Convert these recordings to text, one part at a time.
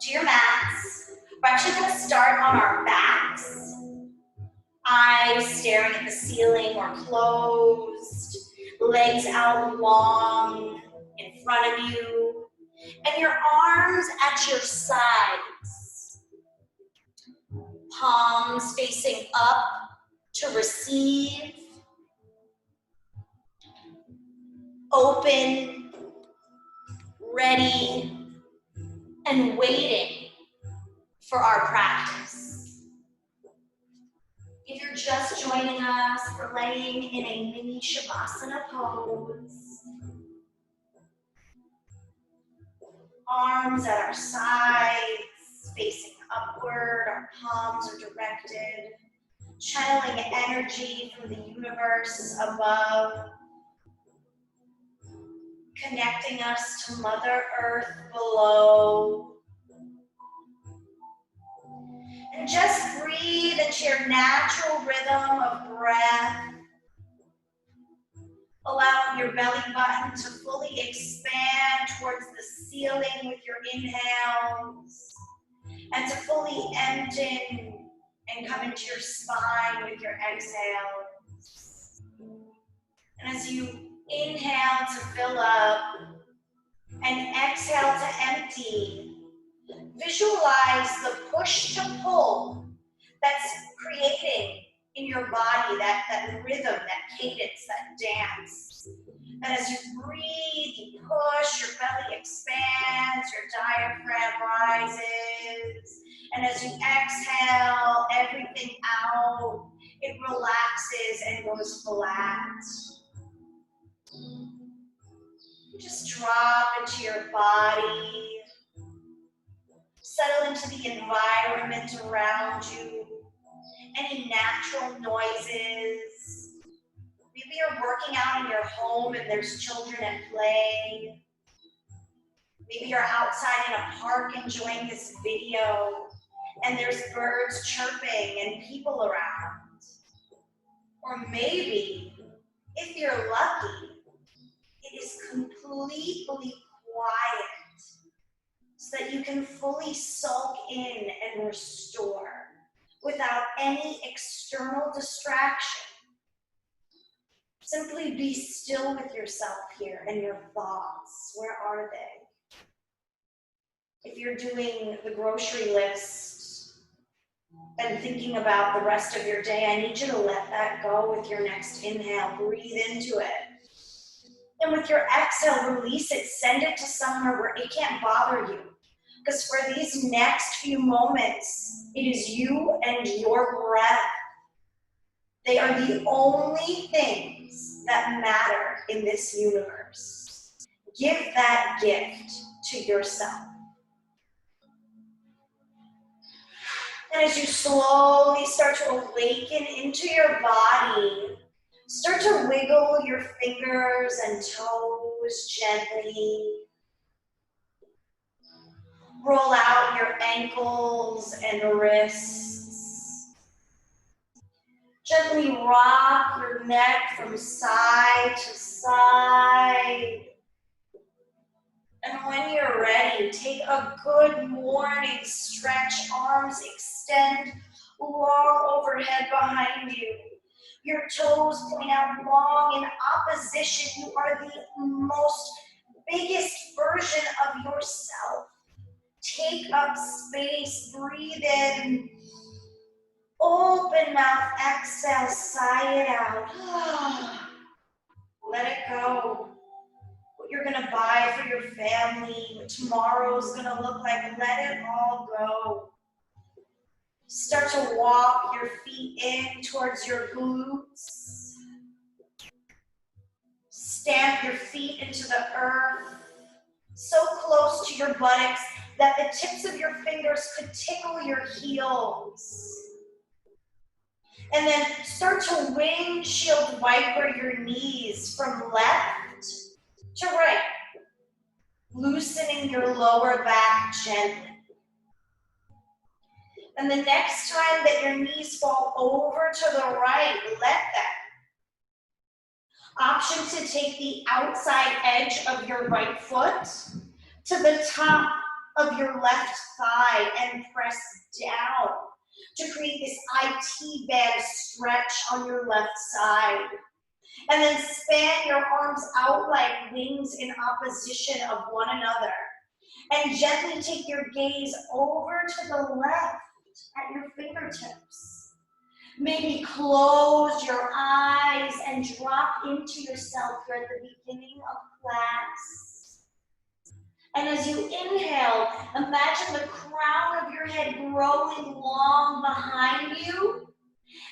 to your mats. We're actually going to start on our backs. Eyes staring at the ceiling or closed. Legs out long in front of you. And your arms at your sides. Palms facing up to receive. Open, ready, and waiting for our practice. If you're just joining us, we're laying in a mini Shavasana pose. Arms at our sides, facing upward, our palms are directed, channeling energy from the universe above, connecting us to Mother Earth below. And just breathe into your natural rhythm of breath. Allowing your belly button to fully expand towards the ceiling with your inhales and to fully empty and come into your spine with your exhales. And as you inhale to fill up and exhale to empty, visualize the push to pull that's creating in your body, that rhythm, that cadence, that dance. And as you breathe, you push, your belly expands, your diaphragm rises. And as you exhale everything out, it relaxes and goes flat. Just drop into your body. Settle into the environment around you. Any natural noises. Maybe you're working out in your home and there's children at play. Maybe you're outside in a park enjoying this video and there's birds chirping and people around. Or maybe, if you're lucky, it is completely quiet so that you can fully soak in and restore without any external distraction. Simply be still with yourself here and your thoughts. Where are they? If you're doing the grocery list and thinking about the rest of your day, I need you to let that go with your next inhale. Breathe into it. And with your exhale, release it. Send it to somewhere where it can't bother you. Because for these next few moments, it is you and your breath. They are the only things that matter in this universe. Give that gift to yourself. And as you slowly start to awaken into your body, start to wiggle your fingers and toes gently. Roll out your ankles and wrists. Gently rock your neck from side to side. And when you're ready, take a good morning stretch. Arms extend long overhead behind you. Your toes point out long in opposition. You are the most biggest version of yourself. Take up space, breathe in, open mouth, exhale, sigh it out. Let it go. What you're gonna buy for your family, what tomorrow's gonna look like, let it all go. Start to walk your feet in towards your glutes. Stamp your feet into the earth, so close to your buttocks that the tips of your fingers could tickle your heels. And then start to windshield wiper your knees from left to right, loosening your lower back gently. And the next time that your knees fall over to the right, let that. Option to take the outside edge of your right foot to the top of your left thigh and press down to create this IT band stretch on your left side. And then span your arms out like wings in opposition of one another. And gently take your gaze over to the left at your fingertips. Maybe close your eyes and drop into yourself here at the beginning of class. And as you inhale, imagine the crown of your head growing long behind you.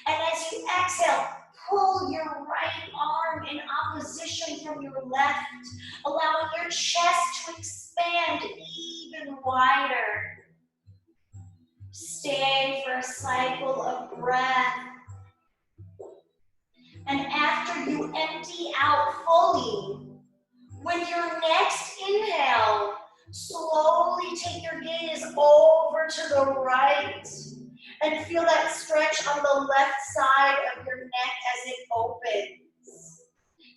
And as you exhale, pull your right arm in opposition from your left, allowing your chest to expand even wider. Stay for a cycle of breath. And after you empty out fully, with your next inhale, slowly take your gaze over to the right and feel that stretch on the left side of your neck as it opens.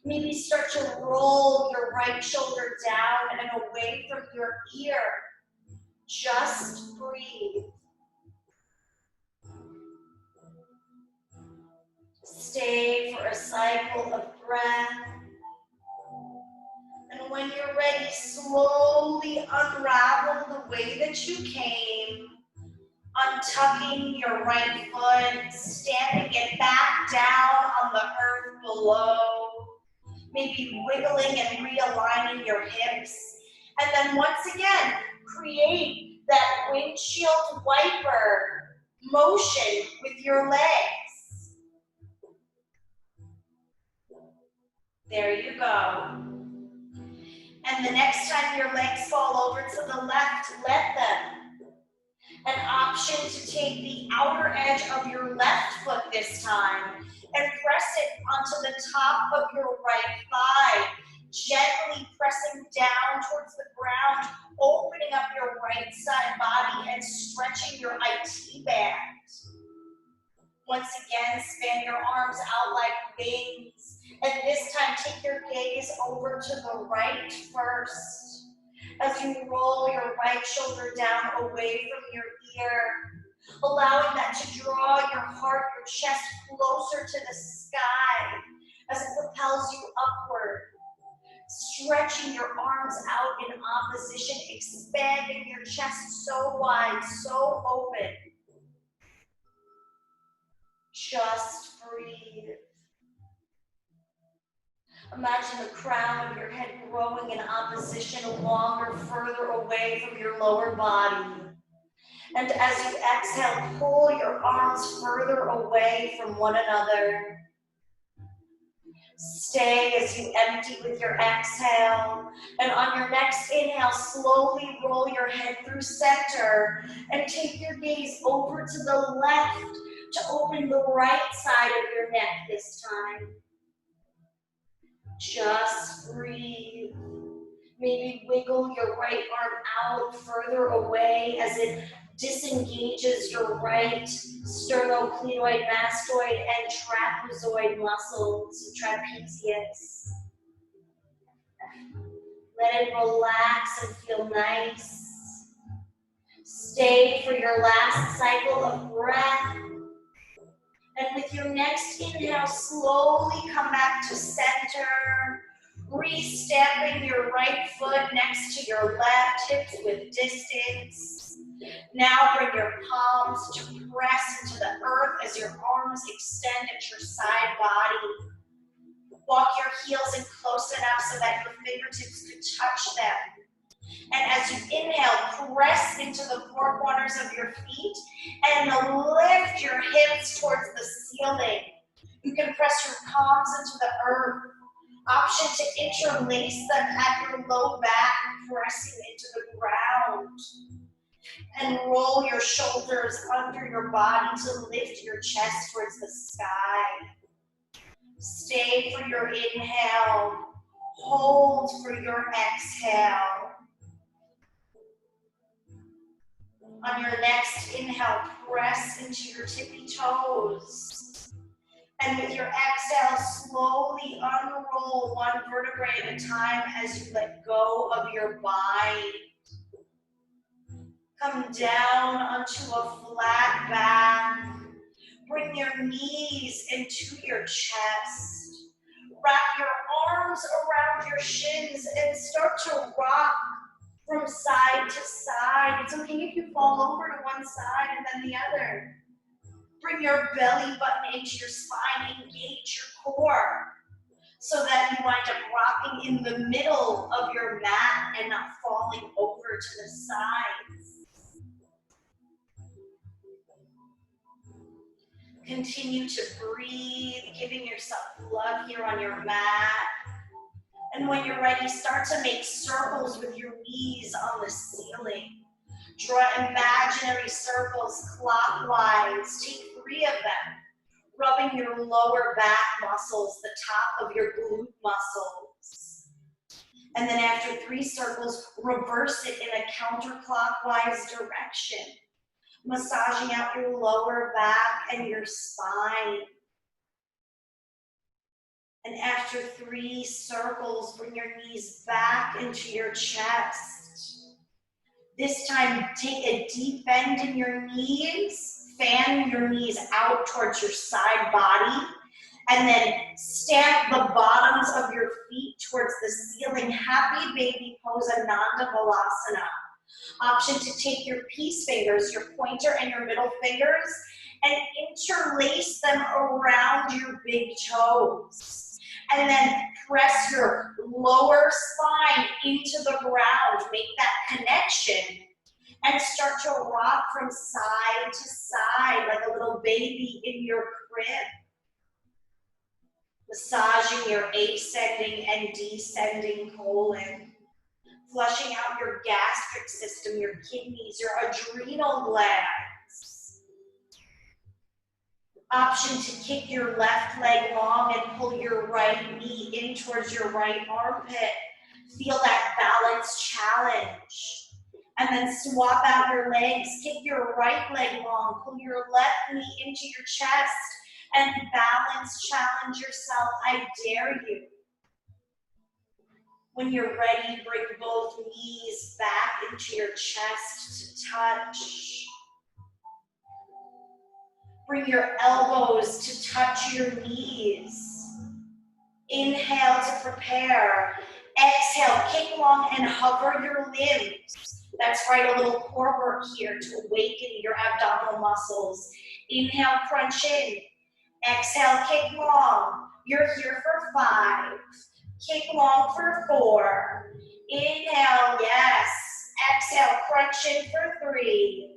Maybe start to roll your right shoulder down and away from your ear. Just breathe. Stay for a cycle of breath. And when you're ready, slowly unravel the way that you came, untucking your right foot, stamping it back down on the earth below, maybe wiggling and realigning your hips. And then once again, create that windshield wiper motion with your legs. There you go. And the next time your legs fall over to the left, let them. An option to take the outer edge of your left foot this time and press it onto the top of your right thigh, gently pressing down towards the ground, opening up your right side body and stretching your IT band. Once again, span your arms out like wings. And this time, take your gaze over to the right first. As you roll your right shoulder down away from your ear, allowing that to draw your heart, your chest closer to the sky as it propels you upward. Stretching your arms out in opposition, expanding your chest so wide, so open. Just breathe. Imagine the crown of your head growing in opposition longer, further away from your lower body. And as you exhale, pull your arms further away from one another. Stay as you empty with your exhale. And on your next inhale, slowly roll your head through center and take your gaze over to the left to open the right side of your neck this time. Just breathe. Maybe wiggle your right arm out further away as it disengages your right sternocleidoid, mastoid, and trapezoid muscles, trapezius. Let it relax and feel nice. Stay for your last cycle of breath. And with your next inhale, slowly come back to center, re-stamping your right foot next to your left, hips with distance. Now bring your palms to press into the earth as your arms extend at your side body. Walk your heels in close enough so that your fingertips could touch them. And as you inhale, press into the four corners of your feet and lift your hips towards the ceiling. You can press your palms into the earth. Option to interlace them at your low back, pressing into the ground. And roll your shoulders under your body to lift your chest towards the sky. Stay for your inhale. Hold for your exhale. On your next inhale, press into your tippy toes. And with your exhale, slowly unroll one vertebrae at a time as you let go of your body. Come down onto a flat back. Bring your knees into your chest. Wrap your arms around your shins and start to rock from side to side. It's okay if you fall over to one side and then the other. Bring your belly button into your spine, engage your core so that you wind up rocking in the middle of your mat and not falling over to the sides. Continue to breathe, giving yourself love here on your mat. And when you're ready, start to make circles with your knees on the ceiling. Draw imaginary circles clockwise. Take 3 of them, rubbing your lower back muscles, the top of your glute muscles. And then after 3 circles, reverse it in a counterclockwise direction, massaging out your lower back and your spine. And after 3 circles, bring your knees back into your chest. This time, take a deep bend in your knees, fan your knees out towards your side body, and then stamp the bottoms of your feet towards the ceiling. Happy baby pose, Ananda Balasana. Option to take your peace fingers, your pointer and your middle fingers, and interlace them around your big toes. And then press your lower spine into the ground. Make that connection. And start to rock from side to side like a little baby in your crib. Massaging your ascending and descending colon. Flushing out your gastric system, your kidneys, your adrenal glands. Option to kick your left leg long and pull your right knee in towards your right armpit. Feel that balance challenge. And then swap out your legs, kick your right leg long, pull your left knee into your chest, and balance challenge yourself. I dare you. When you're ready, bring both knees back into your chest to touch. Bring your elbows to touch your knees. Inhale to prepare. Exhale, kick long and hover your limbs. That's right, a little core work here to awaken your abdominal muscles. Inhale, crunch in. Exhale, kick long. You're here for 5. Kick long for 4. Inhale, yes. Exhale, crunch in for 3.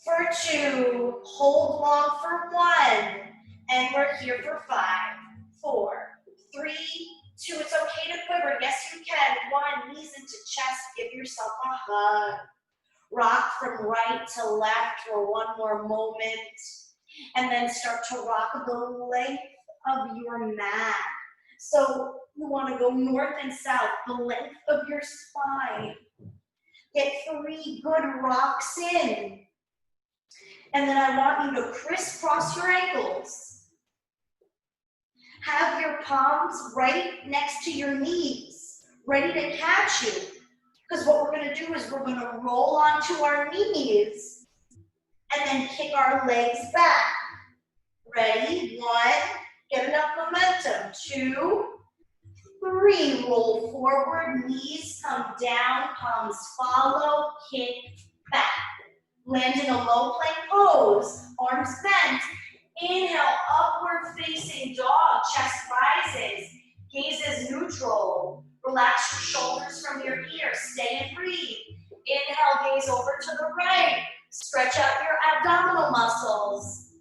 For 2, hold long for 1, and we're here for 5, 4, 3, 2. It's okay to quiver. Yes, you can. 1, knees into chest. Give yourself a hug. Rock from right to left for 1 more moment, and then start to rock the length of your mat. So you want to go north and south, the length of your spine. Get 3 good rocks in. And then I want you to crisscross your ankles. Have your palms right next to your knees, ready to catch you. Because what we're going to do is we're going to roll onto our knees and then kick our legs back. Ready? 1, get enough momentum. 2, 3, roll forward, knees come down, palms follow, kick back. Land in a low plank pose, arms bent. Inhale, upward facing dog, chest rises, gaze is neutral. Relax your shoulders from your ears, stay and breathe. Inhale, gaze over to the right, stretch out your abdominal muscles.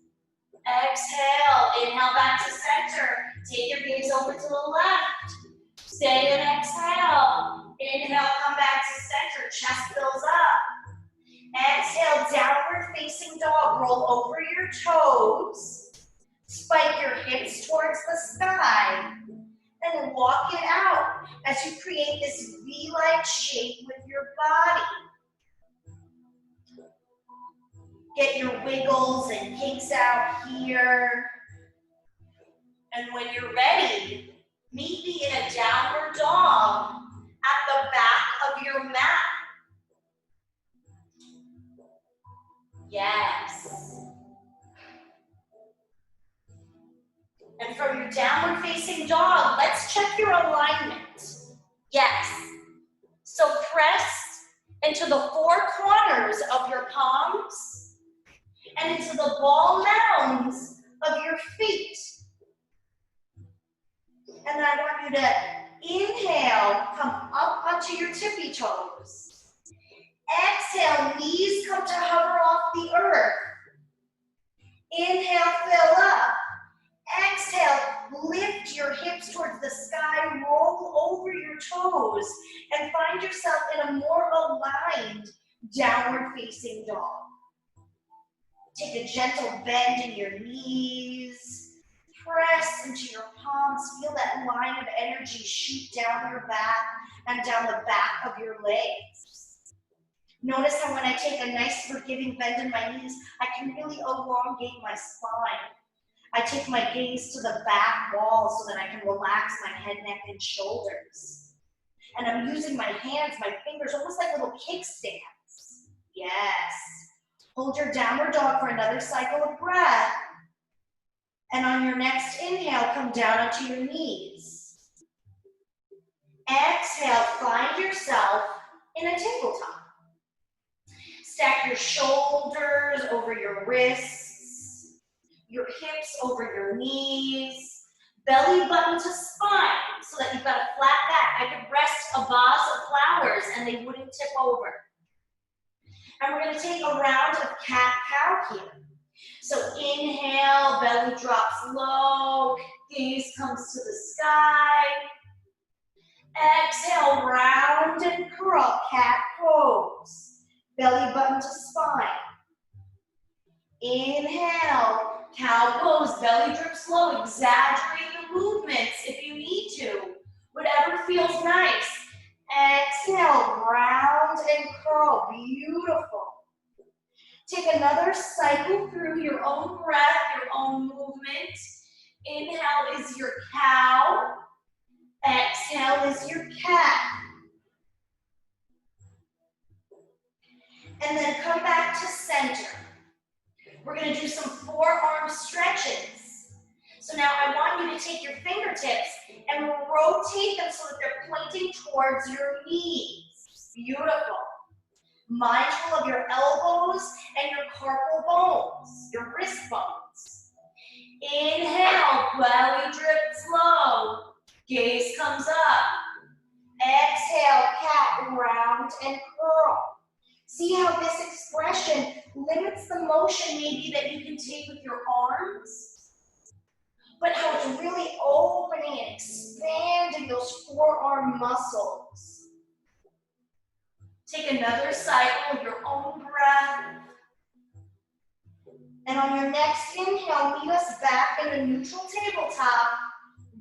Exhale, inhale back to center, take your gaze over to the left. Stay and exhale. Inhale, come back to center, chest fills up. Exhale, downward facing dog, roll over your toes, spike your hips towards the sky, and then walk it out as you create this V-like shape with your body. Get your wiggles and kinks out here. And when you're ready, meet me in a downward dog at the back of your mat. facing dog, let's check your alignment. Yes. So press into the four corners of your palms and into the ball mounds of your feet. And I want you to inhale, come up onto your tippy toes. Exhale, knees come to hover off the earth. Inhale, fill up. Exhale, lift your hips towards the sky, roll over your toes, and find yourself in a more aligned downward facing dog. Take a gentle bend in your knees. Press into your palms. Feel that line of energy shoot down your back and down the back of your legs. Notice how when I take a nice forgiving bend in my knees, I can really elongate my spine. I take my gaze to the back wall so that I can relax my head, neck, and shoulders. And I'm using my hands, my fingers, almost like little kickstands. Yes. Hold your downward dog for another cycle of breath. And on your next inhale, come down onto your knees. Exhale, find yourself in a tabletop. Stack your shoulders over your wrists, your hips over your knees, belly button to spine so that you've got a flat back. I could rest a vase of flowers and they wouldn't tip over. And we're going to take a round of cat-cow here. So inhale, belly drops low, gaze comes to the sky. Exhale, round and curl, cat pose. Belly button to spine. Inhale, cow pose, belly drips low. Exaggerate the movements if you need to. Whatever feels nice. Exhale, round and curl. Beautiful. Take another cycle through your own breath, your own movement. Inhale is your cow. Exhale is your cat. And then come back to center. We're going to do some forearm stretches. So now I want you to take your fingertips and rotate them so that they're pointing towards your knees. Beautiful. Mindful of your elbows and your carpal bones, your wrist bones. Inhale, belly drips low. Gaze comes up. Exhale, cat, round and curl. See how this expression limits the motion maybe that you can take with your arms, but how it's really opening and expanding those forearm muscles. Take another cycle of your own breath. And on your next inhale, meet us back in a neutral tabletop.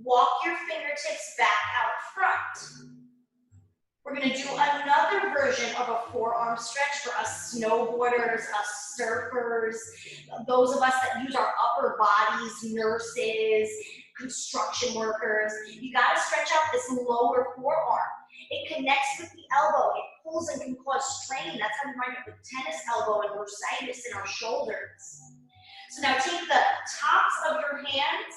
Walk your fingertips back out front. We're going to do another version of a forearm stretch for us snowboarders, us surfers, those of us that use our upper bodies, nurses, construction workers. You got to stretch out this lower forearm. It connects with the elbow. It pulls and can cause strain. That's how we wind up with tennis elbow and bursitis in our shoulders. So now take the tops of your hands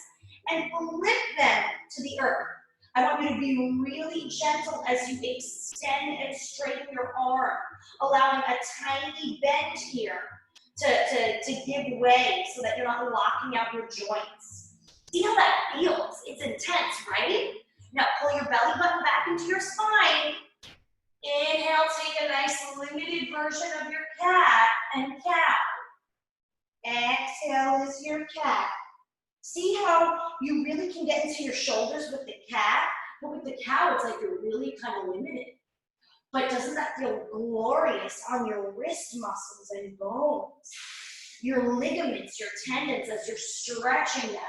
and flip them to the earth. I want you to be really gentle as you extend and straighten your arm, allowing a tiny bend here to give way so that you're not locking out your joints. See how that feels? It's intense, right? Now pull your belly button back into your spine. Inhale, take a nice limited version of your cat and cow. Exhale is your cat. See how you really can get into your shoulders with the cat, but with the cow, it's like you're really kind of limited. But doesn't that feel glorious on your wrist muscles and bones? Your ligaments, your tendons, as you're stretching them,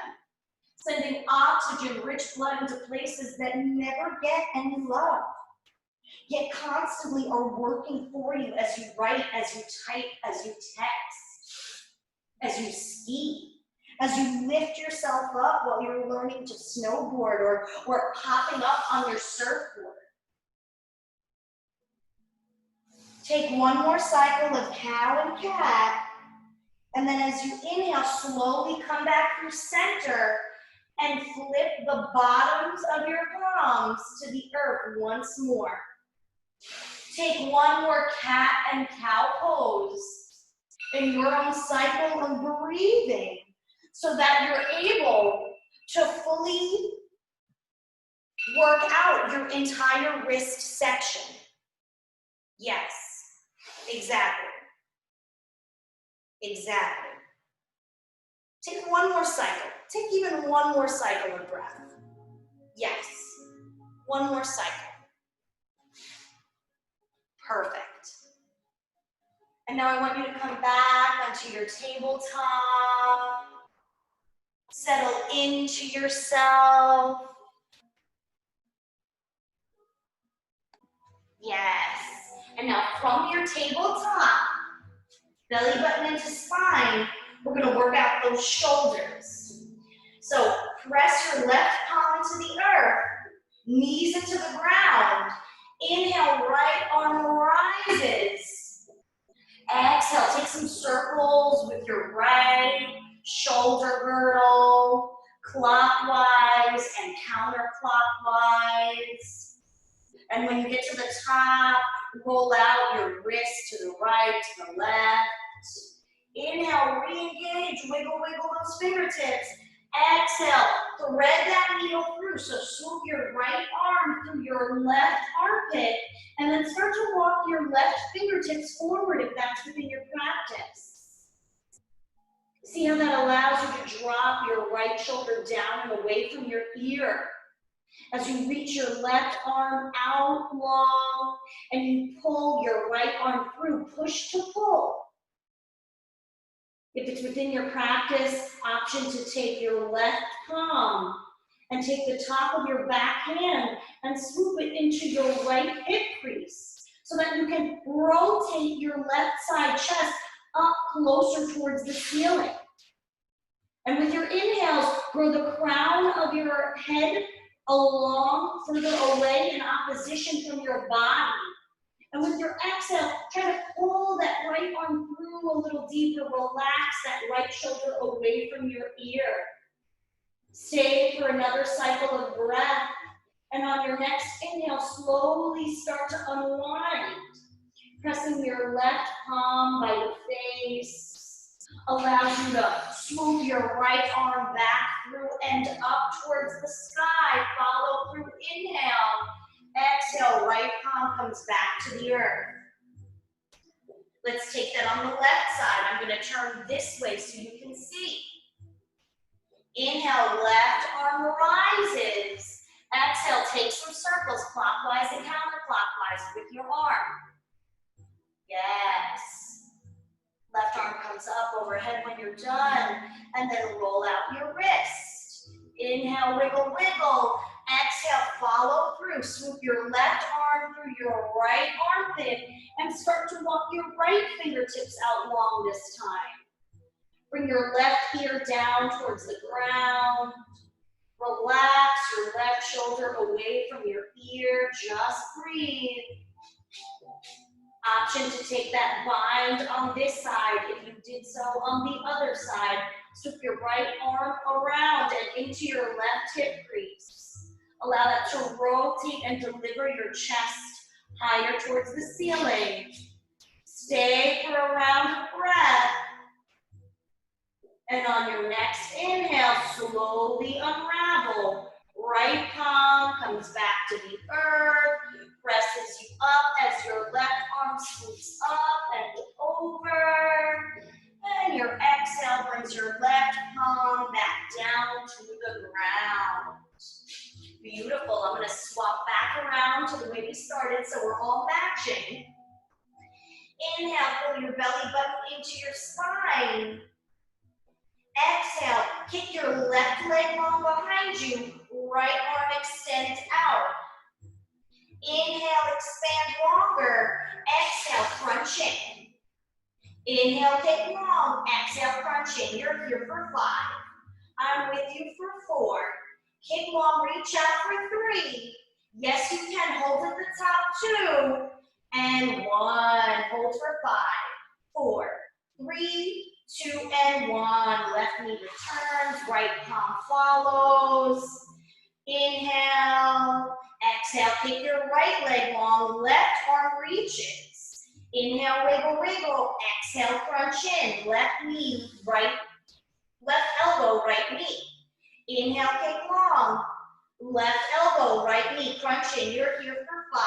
sending oxygen-rich blood into places that never get any love, yet constantly are working for you as you write, as you type, as you text, as you ski. As you lift yourself up while you're learning to snowboard or popping up on your surfboard. Take one more cycle of cow and cat, and then as you inhale, slowly come back through center and flip the bottoms of your palms to the earth once more. Take one more cat and cow pose in your own cycle of breathing so that you're able to fully work out your entire wrist section. Yes, exactly. Exactly. Take one more cycle. Take even one more cycle of breath. Yes, one more cycle. Perfect. And now I want you to come back onto your tabletop. Settle into yourself. Yes. And now from your tabletop, belly button into spine, we're going to work out those shoulders. So press your left palm to the earth, knees into the ground. Inhale, right arm rises. Exhale, take some circles with your right shoulder girdle, clockwise and counterclockwise. And when you get to the top, roll out your wrist to the right, to the left. Inhale, re-engage, wiggle, wiggle those fingertips. Exhale, thread that needle through. So swoop your right arm through your left armpit, and then start to walk your left fingertips forward if that's within your practice. See how that allows you to drop your right shoulder down and away from your ear. As you reach your left arm out long and you pull your right arm through, push to pull. If it's within your practice, option to take your left palm and take the top of your back hand and swoop it into your right hip crease so that you can rotate your left side chest up closer towards the ceiling. And with your inhales, grow the crown of your head along, further away in opposition from your body. And with your exhale, try to pull that right arm through a little deeper. Relax that right shoulder away from your ear. Stay for another cycle of breath. And on your next inhale, slowly start to unwind. Pressing your left palm by your face allows you to swoop your right arm back through and up towards the sky. Follow through, inhale. Exhale, right palm comes back to the earth. Let's take that on the left side. I'm going to turn this way so you can see. Inhale, left arm rises. Exhale, take some circles clockwise and counterclockwise with your arm. Yes. Left arm comes up overhead when you're done, and then roll out your wrist. Inhale, wiggle, wiggle. Exhale, follow through. Swoop your left arm through your right armpit and start to walk your right fingertips out long this time. Bring your left ear down towards the ground. Relax your left shoulder away from your ear. Just breathe. Option to take that bind on this side if you did so on the other side. Swoop your right arm around and into your left hip crease. Allow that to rotate and deliver your chest higher towards the ceiling. Stay for a round of breath. And on your next inhale, slowly unravel. Right palm comes back to the earth, presses you up as your left arm scoots up and over. And your exhale brings your left palm back down to the ground. Beautiful. I'm going to swap back around to the way we started so we're all matching. Inhale, pull your belly button into your spine. Exhale, kick your left leg long behind you. Right arm extends out. Inhale, expand longer. Exhale, crunch in. Inhale, kick long. Exhale, crunch in. You're here for 5. I'm with you for 4. Kick long, reach out for 3. Yes, you can. Hold at the top, 2. And 1. Hold for 5, 4, 3, 2 and 1. Left knee returns, right palm follows. Inhale. Exhale, kick your right leg long, left arm reaches. Inhale, wiggle, wiggle. Exhale, crunch in. Left knee, left elbow, right knee. Inhale, kick long. Left elbow, right knee, crunch in. You're here for 5.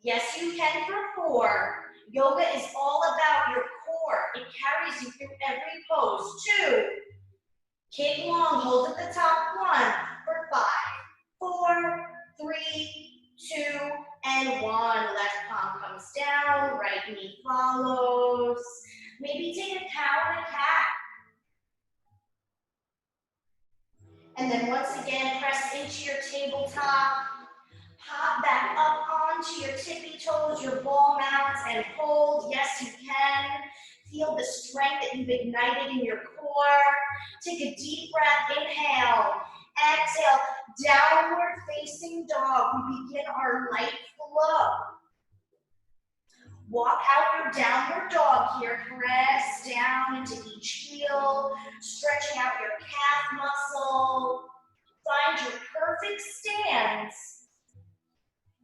Yes, you can for 4. Yoga is all about your core. It carries you through every pose. 2. Kick long, hold at the top. 1 for 5. 4, 3, 2, and 1. Left palm comes down, right knee follows. Maybe take a cow and a cat. And then once again, press into your tabletop. Hop back up onto your tippy toes, your ball mounts, and hold. Yes, you can. Feel the strength that you've ignited in your core. Take a deep breath. Inhale. Exhale. Downward facing dog. We begin our light flow. Walk out your downward dog here. Press down into each heel. Stretching out your calf muscle. Find your perfect stance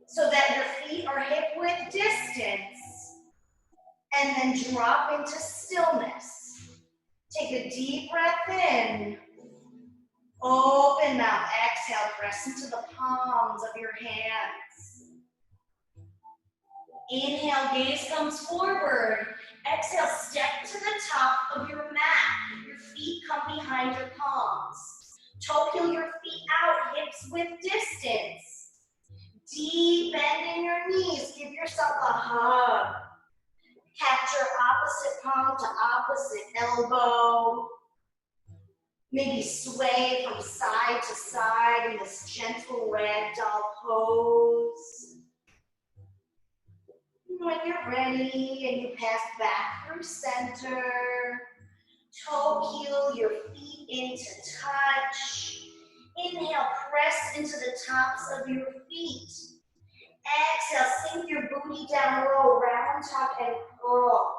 so that your feet are hip width distance. And then drop into stillness. Take a deep breath in. Open mouth. Exhale. Press into the palms of your hands. Inhale. Gaze comes forward. Exhale. Step to the top of your mat. Your feet come behind your palms. Toe heel your feet out. Hips width distance. Deep bend in your knees. Give yourself a hug. Capture opposite palm to opposite elbow. Maybe sway from side to side in this gentle ragdoll pose. When you're ready and you pass back through center, toe heel your feet into touch. Inhale, press into the tops of your feet. Exhale, sink your booty down low, round top and curl.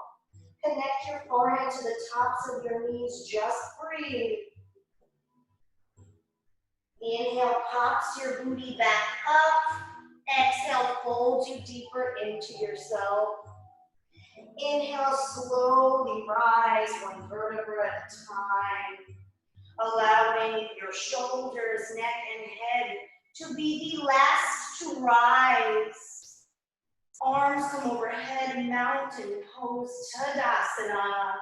Connect your forehead to the tops of your knees, just breathe. Inhale, pops your booty back up. Exhale, folds you deeper into yourself. Inhale, slowly rise 1 vertebra at a time. Allowing your shoulders, neck, and head to be the last to rise. Arms come overhead, mountain pose, Tadasana.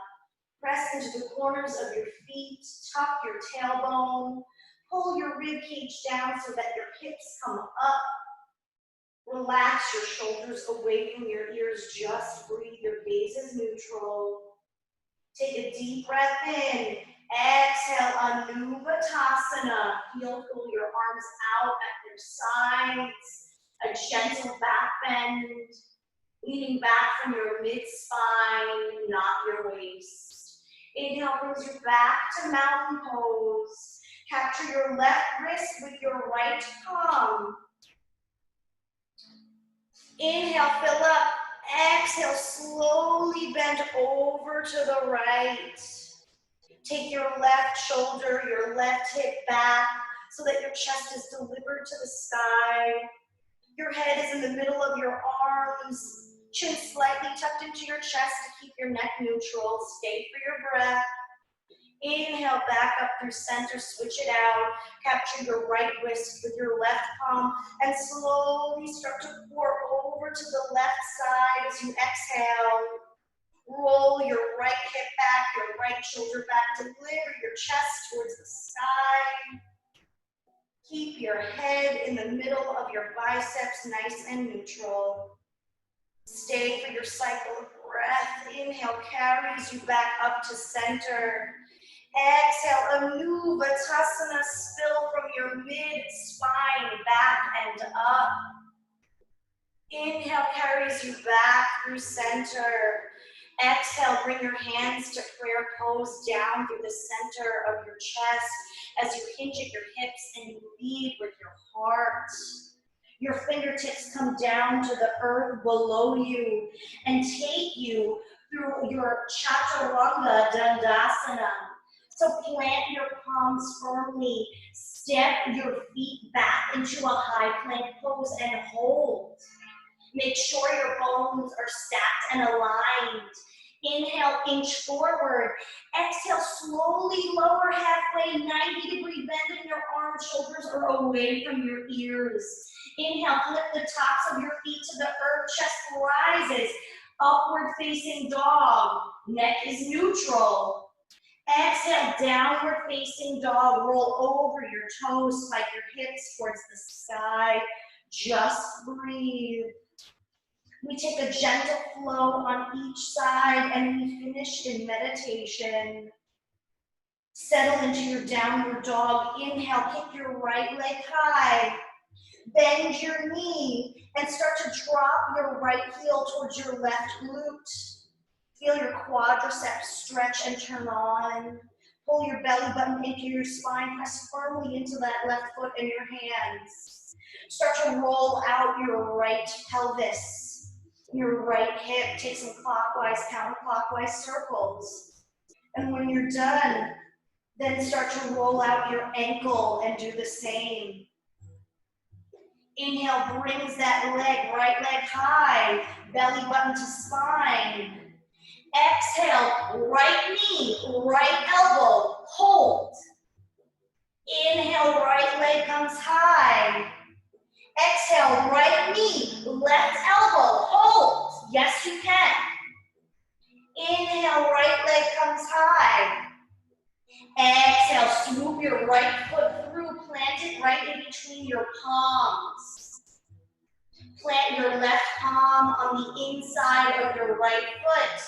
Press into the corners of your feet, tuck your tailbone, pull your rib cage down so that your hips come up. Relax your shoulders away from your ears, just breathe, your gaze is neutral. Take a deep breath in. Exhale, Anuvatasana. Pull your arms out at their sides. A gentle back bend. Leaning back from your mid-spine, not your waist. Inhale, brings you back to mountain pose. Capture your left wrist with your right palm. Inhale, fill up. Exhale, slowly bend over to the right. Take your left shoulder, your left hip back so that your chest is delivered to the sky. Your head is in the middle of your arms. Chin slightly tucked into your chest to keep your neck neutral. Stay for your breath. Inhale, back up through center, switch it out. Capture your right wrist with your left palm and slowly start to pour over to the left side as you exhale. Roll your right hip back, your right shoulder back. Deliver your chest towards the sky. Keep your head in the middle of your biceps, nice and neutral. Stay for your cycle of breath. Inhale carries you back up to center. Exhale, Anuvatasana, spill from your mid-spine back and up. Inhale carries you back through center. Exhale, bring your hands to prayer pose down through the center of your chest as you hinge at your hips and you lead with your heart. Your fingertips come down to the earth below you and take you your chaturanga dandasana. So plant your palms firmly, step your feet back into a high plank pose and hold. Make sure your bones are stacked and aligned. Inhale, inch forward. Exhale, slowly lower halfway, 90-degree bend in your arms, shoulders are away from your ears. Inhale, flip the tops of your feet to the earth, chest rises. Upward facing dog, neck is neutral. Exhale, downward facing dog, roll over your toes, spike your hips towards the sky. Just breathe. We take a gentle flow on each side and we finish in meditation. Settle into your downward dog. Inhale, kick your right leg high. Bend your knee and start to drop your right heel towards your left glute. Feel your quadriceps stretch and turn on. Pull your belly button into your spine. Press firmly into that left foot and your hands. Start to roll out your right pelvis, your right hip. Take some clockwise, counterclockwise circles. And when you're done, then start to roll out your ankle and do the same. Inhale brings that leg, right leg high, belly button to spine. Exhale, right knee, right elbow, hold. Inhale, right leg comes high. Exhale, right knee, left elbow, hold. Yes, you can. Inhale, right leg comes high. Exhale, swoop your right foot through, plant it right in between your palms. Plant your left palm on the inside of your right foot.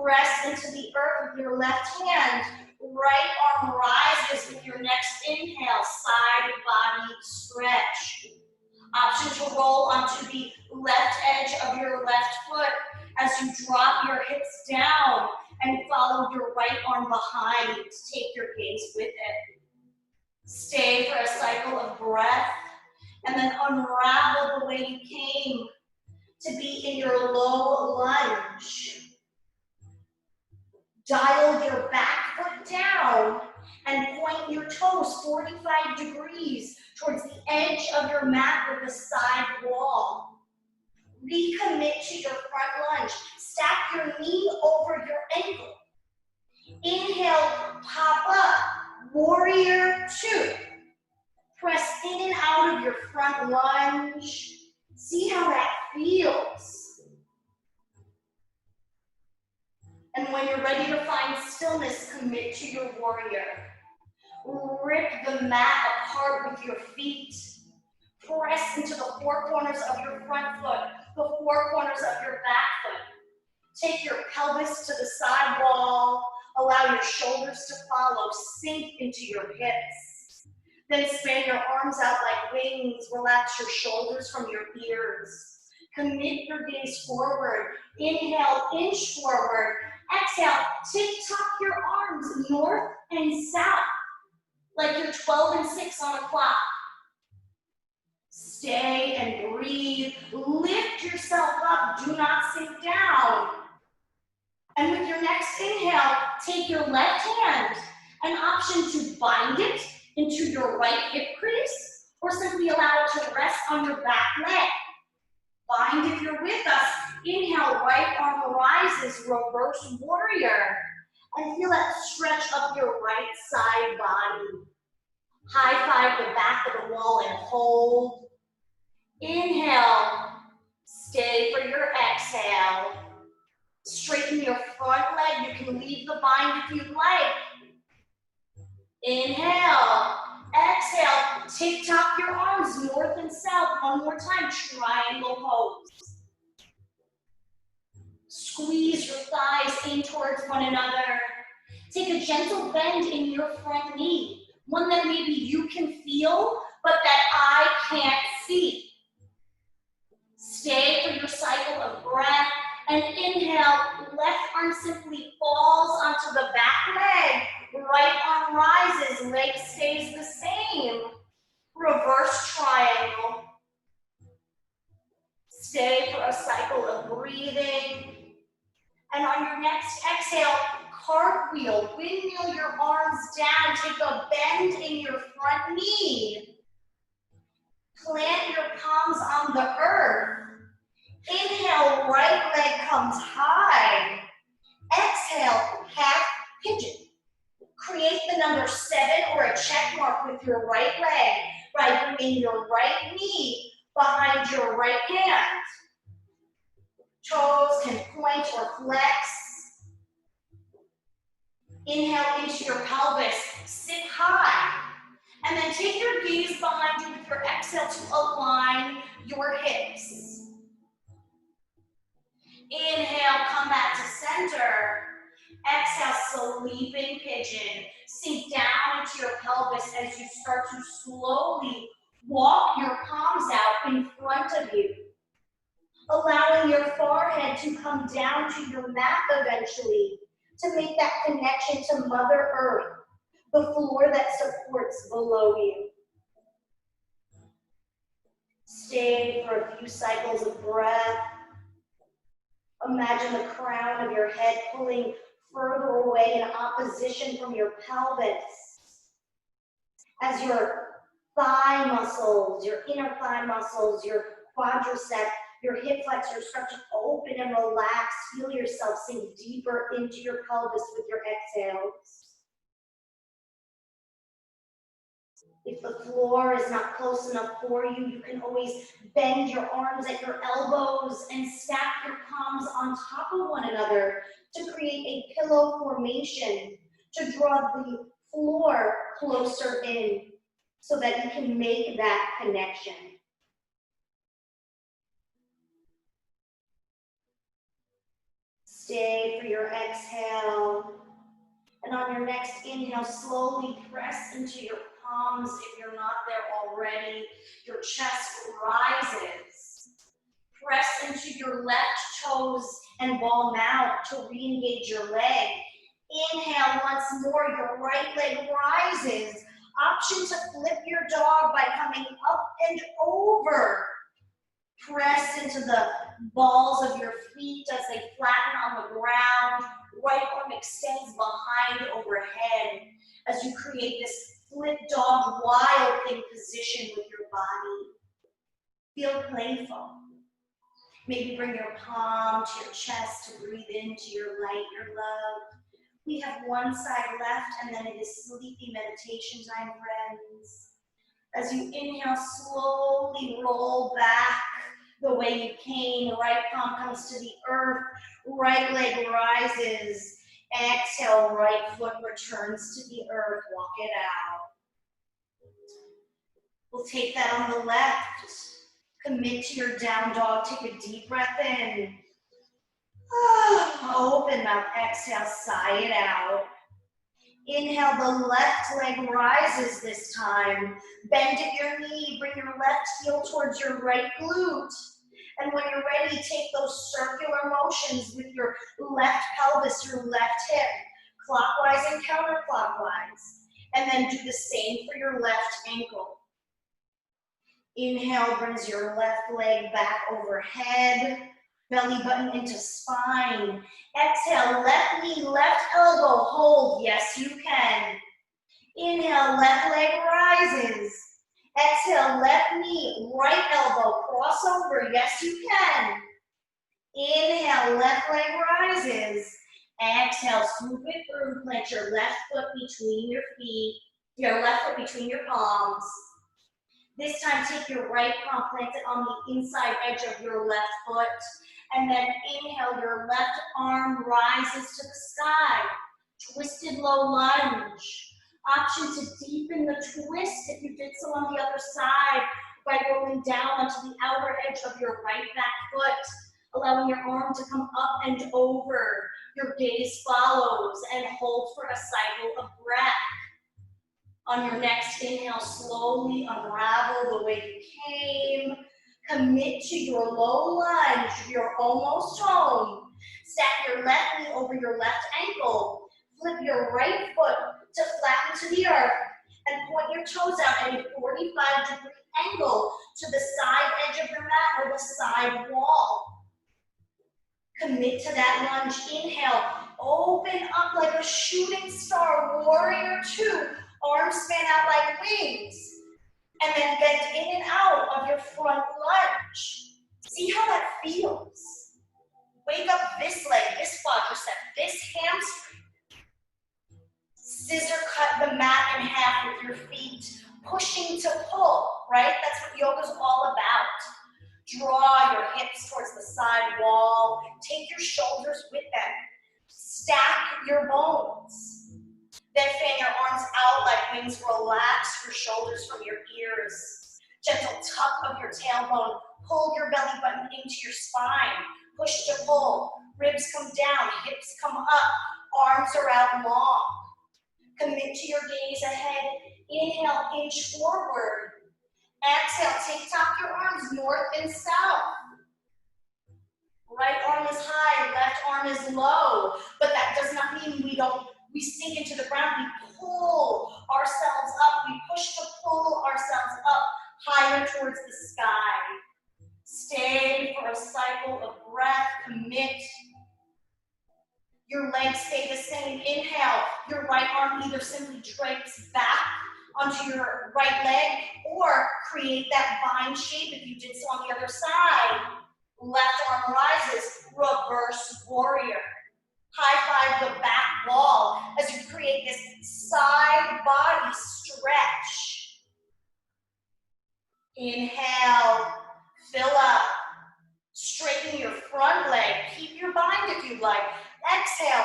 Press into the earth with your left hand. Right arm rises with your next inhale, side body stretch. Option to roll onto the left edge of your left foot as you drop your hips down and follow your right arm behind. Take your gaze with it. Stay for a cycle of breath and then unravel the way you came to be in your low lunge. Dial your back foot down and point your toes 45 degrees towards the edge of your mat with the side wall. Recommit to your front lunge. Stack your knee over your ankle. Inhale, pop up, warrior two. Press in and out of your front lunge. See how that feels. And when you're ready to find stillness, commit to your warrior. Rip the mat apart with your feet. Press into the four corners of your front foot, the four corners of your back foot. Take your pelvis to the side wall. Allow your shoulders to follow. Sink into your hips. Then span your arms out like wings. Relax your shoulders from your ears. Commit your gaze forward. Inhale, inch forward. Exhale, tick-tock your arms north and south, like you're 12 and 6 on a clock. Stay and breathe. Lift yourself up. Do not sink down. And with your next inhale, take your left hand, an option to bind it into your right hip crease, or simply allow it to rest on your back leg. Bind if you're with us. Inhale, right arm rises, reverse warrior. And feel that stretch up your right side body. High five the back of the wall and hold. Inhale, stay for your exhale. Straighten your front leg. You can leave the bind if you'd like. Inhale, exhale, tick-tock your arms north and south. One more time, triangle pose. Squeeze your thighs in towards one another. Take a gentle bend in your front knee, one that maybe you can feel, but that I can't see. Stay for your cycle of breath, and inhale, left arm simply falls onto the back leg. Right arm rises, leg stays the same. Reverse triangle. Stay for a cycle of breathing. And on your next exhale, cartwheel, windmill your arms down. Take a bend in your front knee. Plant your palms on the earth. Inhale, right leg comes high. Exhale, half pigeon. Create the number 7 or a check mark with your right leg by bringing your right knee behind your right hand. Toes can point or flex. Inhale into your pelvis, sit high. And then take your gaze behind you with your exhale to align your hips. Inhale, come back to center. Exhale, sleeping pigeon. Sink down into your pelvis as you start to slowly walk your palms out in front of you, allowing your forehead to come down to your mat eventually to make that connection to Mother Earth, the floor that supports below you. Stay for a few cycles of breath. Imagine the crown of your head pulling further away in opposition from your pelvis as your thigh muscles, your inner thigh muscles, your quadricep, your hip flexors start to open and relax. Feel yourself sink deeper into your pelvis with your exhales. If the floor is not close enough for you, you can always bend your arms at your elbows and stack your palms on top of one another to create a pillow formation to draw the floor closer in so that you can make that connection. Stay for your exhale. And on your next inhale, slowly press into your palms if you're not there already. Your chest rises. Press into your left toes and ball out to re-engage your leg. Inhale once more, your right leg rises. Option to flip your dog by coming up and over. Press into the balls of your feet as they flatten on the ground. Right arm extends behind overhead as you create this flip dog wild thing position with your body. Feel playful. Maybe bring your palm to your chest to breathe into your light, your love. We have one side left and then it is sleepy meditation time, friends. As you inhale, slowly roll back the way you came. Right palm comes to the earth. Right leg rises. Exhale, right foot returns to the earth. Walk it out. We'll take that on the left. Commit to your down dog. Take a deep breath in. Open mouth. Exhale, sigh it out. Inhale, the left leg rises this time. Bend at your knee, bring your left heel towards your right glute. And when you're ready, take those circular motions with your left pelvis, your left hip, clockwise and counterclockwise. And then do the same for your left ankle. Inhale brings your left leg back overhead. Belly button into spine. Exhale, left knee, left elbow, hold. Yes, you can. Inhale, left leg rises. Exhale, left knee, right elbow, cross over. Yes, you can. Inhale, left leg rises. Exhale, swoop it through. Plant your left foot between your feet, your left foot between your palms. This time, take your right palm, plant it on the inside edge of your left foot. And then inhale, your left arm rises to the sky. Twisted low lunge. Option to deepen the twist if you did so on the other side by rolling down onto the outer edge of your right back foot, allowing your arm to come up and over. Your gaze follows and hold for a cycle of breath. On your next inhale, slowly unravel the way you came. Commit to your low lunge. You're almost home. Stack your left knee over your left ankle. Flip your right foot to flatten to the earth. And point your toes out at a 45-degree angle to the side edge of your mat or the side wall. Commit to that lunge. Inhale, open up like a shooting star, warrior two. Arms span out like wings. And then bend in and out of your front lunge. See how that feels. Wake up this leg, this quadricep, this hamstring. Scissor cut the mat in half with your feet, pushing to pull, right? That's what yoga's all about. Draw your hips towards the side wall. Take your shoulders with them. Stack your bones. Then fan your arms out like wings. Relax your shoulders from your ears. Gentle tuck of your tailbone. Pull your belly button into your spine. Push to pull. Ribs come down. Hips come up. Arms are out long. Commit to your gaze ahead. Inhale, inch forward. Exhale, take your arms north and south. Right arm is high, left arm is low. But that does not mean we sink into the ground. We pull ourselves up. We push to pull ourselves up higher towards the sky. Stay for a cycle of breath. Commit. Your legs stay the same. Inhale, your right arm either simply drapes back onto your right leg or create that vine shape if you did so on the other side. Left arm rises, reverse warrior. High five the back wall as you create this side body stretch. Inhale, fill up. Straighten your front leg. Keep your bind if you'd like. Exhale,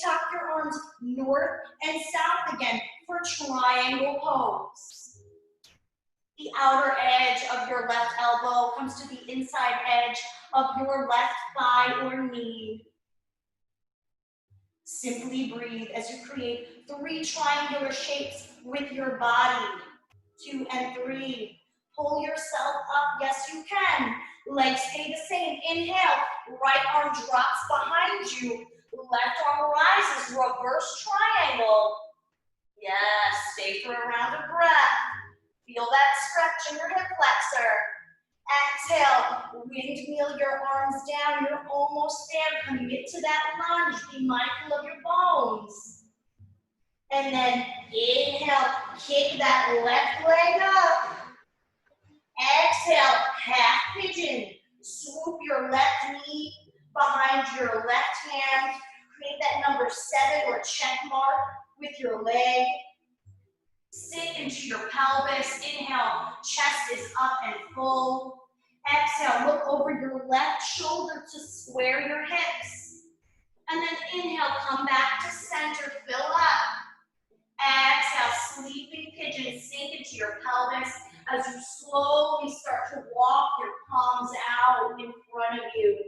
tuck your arms north and south again for triangle pose. The outer edge of your left elbow comes to the inside edge of your left thigh or knee. Simply breathe as you create 3 triangular shapes with your body. 2 and 3. Pull yourself up. Yes, you can. Legs stay the same. Inhale. Right arm drops behind you. Left arm rises. Reverse triangle. Yes. Stay for a round of breath. Feel that stretch in your hip flexor. Exhale. Windmill your arms down. You're almost there. Commit to that lunge. Be mindful of your bones. And then inhale. Kick that left leg up. Exhale, half pigeon. Swoop your left knee behind your left hand. Create that number 7 or check mark with your leg. Sit into your pelvis. Inhale, chest is up and full. Exhale, look over your left shoulder to square your hips. And then inhale, come back to center, fill up. Exhale, sleeping pigeon, sink into your pelvis as you slowly start to walk your palms out in front of you.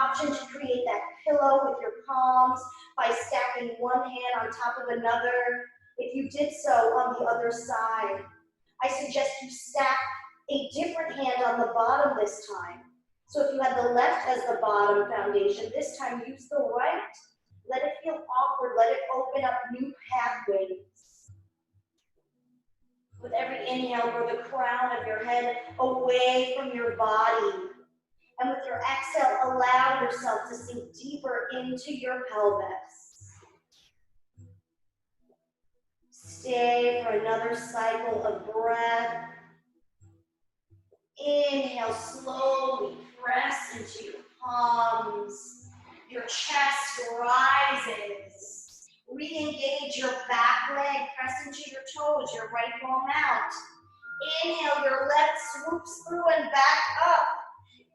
Option to create that pillow with your palms by stacking one hand on top of another. If you did so on the other side, I suggest you stack a different hand on the bottom this time. So if you had the left as the bottom foundation, this time use the right. Let it feel awkward. Let it open up new pathways. With every inhale, grow the crown of your head away from your body. And with your exhale, allow yourself to sink deeper into your pelvis. Stay for another cycle of breath. Inhale, slowly press into your palms. Your chest rises. Re-engage your back leg, press into your toes, your right palm out. Inhale, your left swoops through and back up.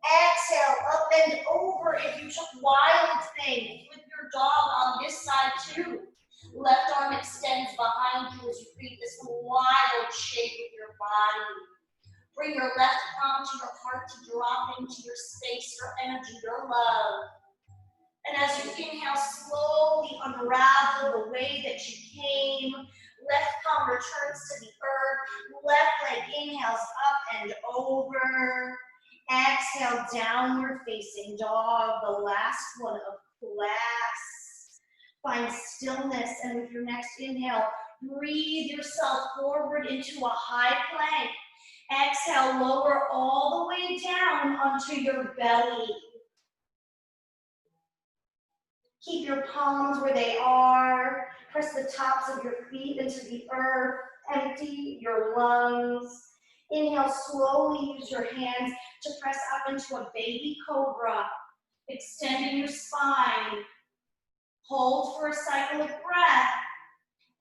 Exhale, up and over. If you took wild thing, flip your dog on this side too. Left arm extends behind you as you create this wild shape with your body. Bring your left palm to your heart to drop into your space, your energy, your love. And as you inhale, slowly unravel the way that you came. Left palm returns to the earth. Left leg inhales up and over. Exhale, downward facing dog, the last one of class. Find stillness, and with your next inhale, breathe yourself forward into a high plank. Exhale, lower all the way down onto your belly. Keep your palms where they are. Press the tops of your feet into the earth. Empty your lungs. Inhale, slowly use your hands to press up into a baby cobra. Extending your spine. Hold for a cycle of breath.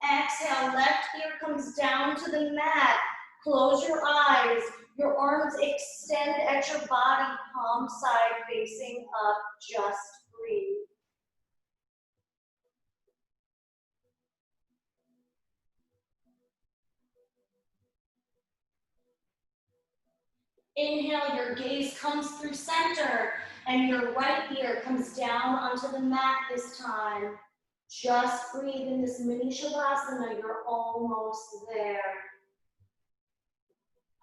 Exhale, left ear comes down to the mat. Close your eyes. Your arms extend at your body, palm side facing up. Just breathe. Inhale, your gaze comes through center, and your right ear comes down onto the mat this time. Just breathe in this mini shavasana, you're almost there.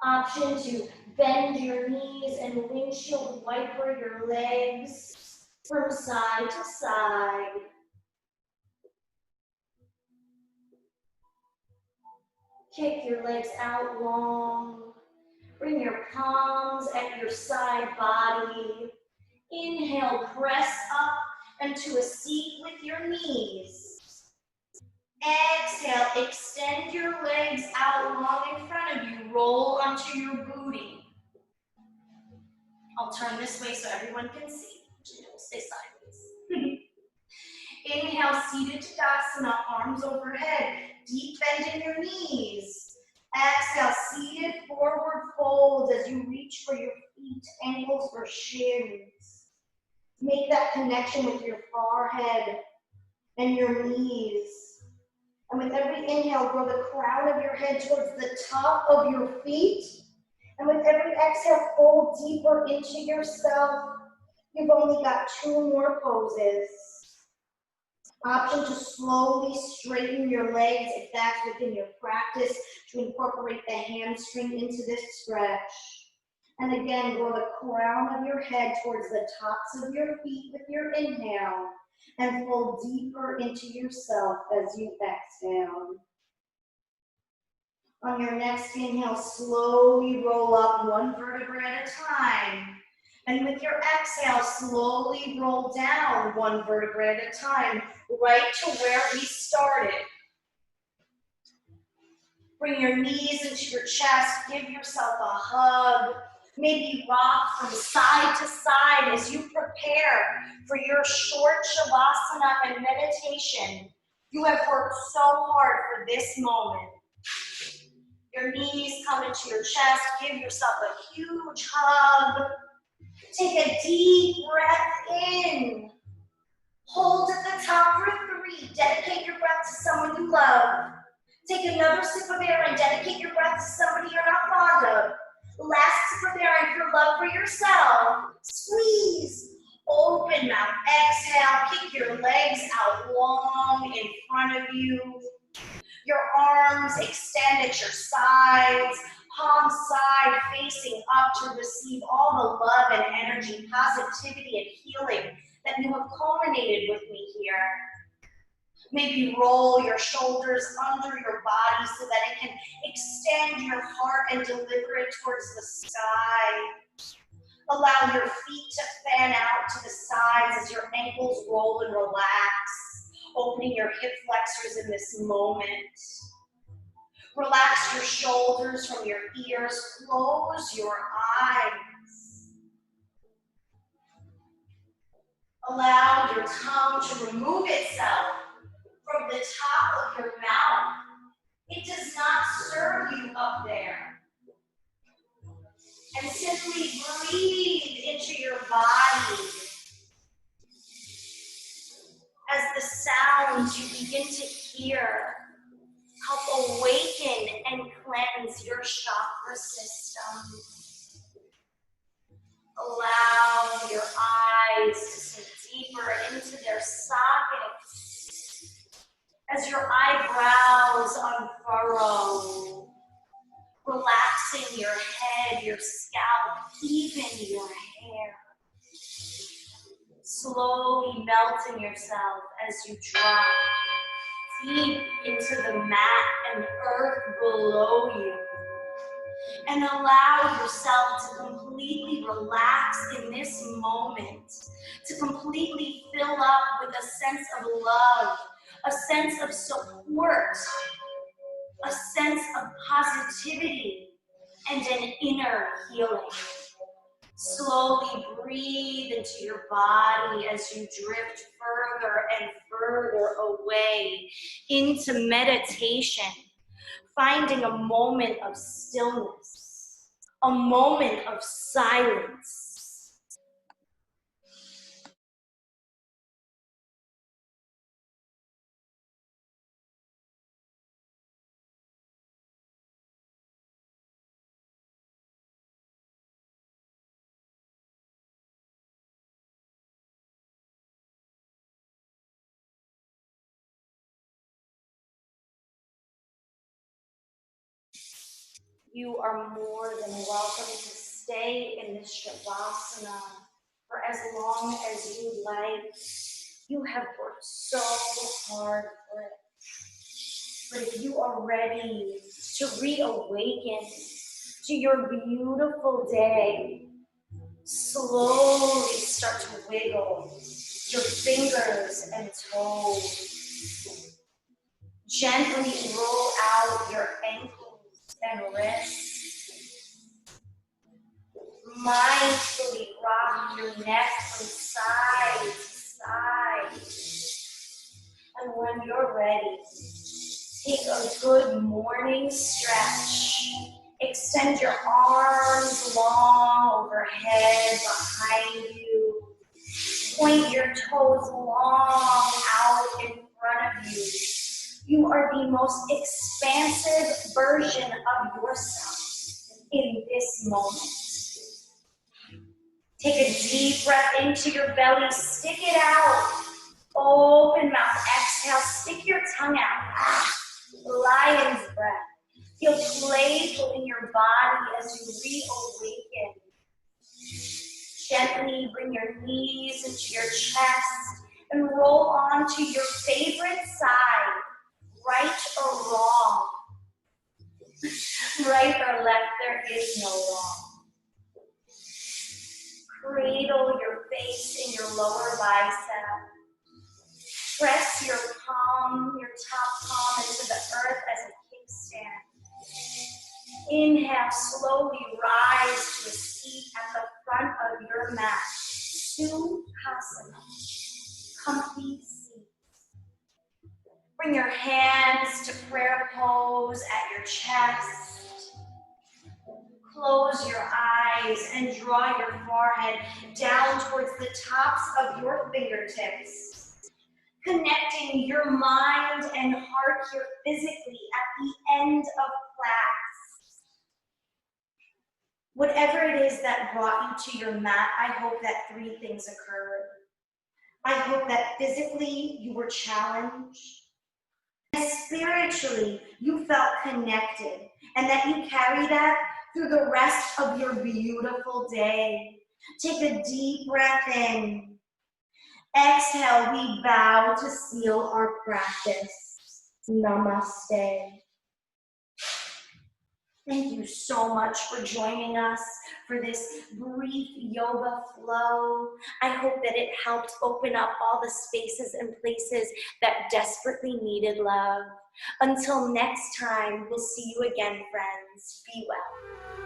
Option to bend your knees and windshield wiper your legs from side to side. Kick your legs out long. Bring your palms at your side body. Inhale, press up into a seat with your knees. Exhale, extend your legs out long in front of you. Roll onto your booty. I'll turn this way so everyone can see. We'll stay sideways. Inhale, seated Tadasana, arms overhead. Deep bend in your knees. Exhale, seated forward fold as you reach for your feet, ankles, or shins. Make that connection with your forehead and your knees. And with every inhale, grow the crown of your head towards the top of your feet. And with every exhale, fold deeper into yourself. You've only got 2 more poses. Option to slowly straighten your legs if that's within your practice, to incorporate the hamstring into this stretch. And again, grow the crown of your head towards the tops of your feet with your inhale, and fold deeper into yourself as you exhale. On your next inhale, slowly roll up 1 vertebra at a time. And with your exhale, slowly roll down 1 vertebra at a time, right to where we started. Bring your knees into your chest, give yourself a hug. Maybe rock from side to side as you prepare for your short shavasana and meditation. You have worked so hard for this moment. Your knees come into your chest, give yourself a huge hug. Take a deep breath in. Hold at the top for 3. Dedicate your breath to someone you love. Take another sip of air and dedicate your breath to somebody you're not fond of. Last sip of air and your love for yourself. Squeeze. Open mouth. Exhale. Kick your legs out long in front of you. Your arms extend at your sides. Palm side facing up to receive all the love and energy, positivity and healing that you have culminated with me here. Maybe roll your shoulders under your body so that it can extend your heart and deliver it towards the sky. Allow your feet to fan out to the sides as your ankles roll and relax, opening your hip flexors in this moment. Relax your shoulders from your ears. Close your eyes. Allow your tongue to remove itself from the top of your mouth. It does not serve you up there. And simply breathe into your body as the sounds you begin to hear help awaken and cleanse your chakra system. Allow your eyes to sink deeper into their sockets as your eyebrows unfurrow, relaxing your head, your scalp, even your hair. Slowly melting yourself as you drop deep into the mat and earth below you. And allow yourself to completely relax in this moment, to completely fill up with a sense of love, a sense of support, a sense of positivity, and an inner healing. Slowly breathe into your body as you drift further and further away into meditation, finding a moment of stillness, a moment of silence. You are more than welcome to stay in this Shavasana for as long as you like. You have worked so hard for it. But if you are ready to reawaken to your beautiful day, slowly start to wiggle your fingers and toes. Gently roll out your ankles and wrists. Mindfully rock your neck from side to side. And when you're ready, take a good morning stretch. Extend your arms long overhead behind you. Point your toes long out in front of you. You are the most expansive version of yourself in this moment. Take a deep breath into your belly, stick it out. Open mouth, exhale, stick your tongue out. Lion's breath. Feel playful in your body as you reawaken. Gently bring your knees into your chest and roll onto your favorite side, right or wrong. Right or left, there is no wrong. Cradle your face in your lower bicep. Press your palm, your top palm into the earth as a kickstand. Inhale, slowly rise to a seat at the front of your mat. Sukhasana, comfy seat. Bring your hands to prayer pose at your chest. Close your eyes and draw your forehead down towards the tops of your fingertips. Connecting your mind and heart here physically at the end of class. Whatever it is that brought you to your mat, I hope that three things occurred. I hope that physically you were challenged, and spiritually you felt connected, and that you carry that through the rest of your beautiful day. Take a deep breath in. Exhale, we bow to seal our practice. Namaste. Thank you so much for joining us for this brief yoga flow. I hope that it helped open up all the spaces and places that desperately needed love. Until next time, we'll see you again, friends. Be well.